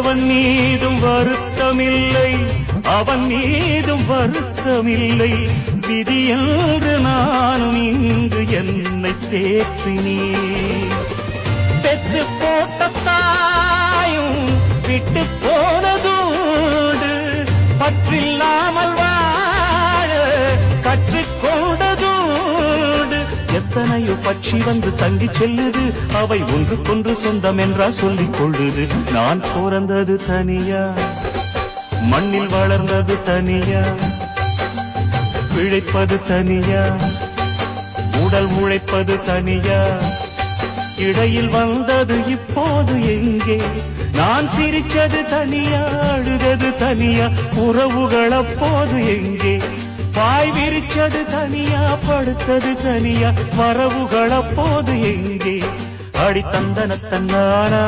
எவன் மீதும் வருத்தமில்லை, அவன் மீதும் வருத்தமில்லை. விதி என்று நானும் இங்கு என்னை தேற்றினேன். பெற்று போட்ட தாயும் விட்டு போனதோடு பற்றில்லாமல் வாழ கற்றுக்கொண்டதோடு எத்தனையோ பட்சி வந்து தங்கி செல்லுது. அவை ஒன்றுக்கொன்று சொந்தம் என்றால் சொல்லிக் கொள்ளுது. நான் பிறந்தது தனியா, மண்ணில் வளர்ந்தது தனியா, பிழைப்பது தனியா, உடல் உழைப்பது தனியா. இடையில் வந்தது இப்போது எங்கே? நான் சிரிச்சது தனியா, அழுதது தனியா, உறவுகள் அப்போது எங்கே? பாய் விரிச்சது தனியா, படுத்தது தனியா, வரவுகள் அப்போது எங்கே? அடி தந்தன தன்னானா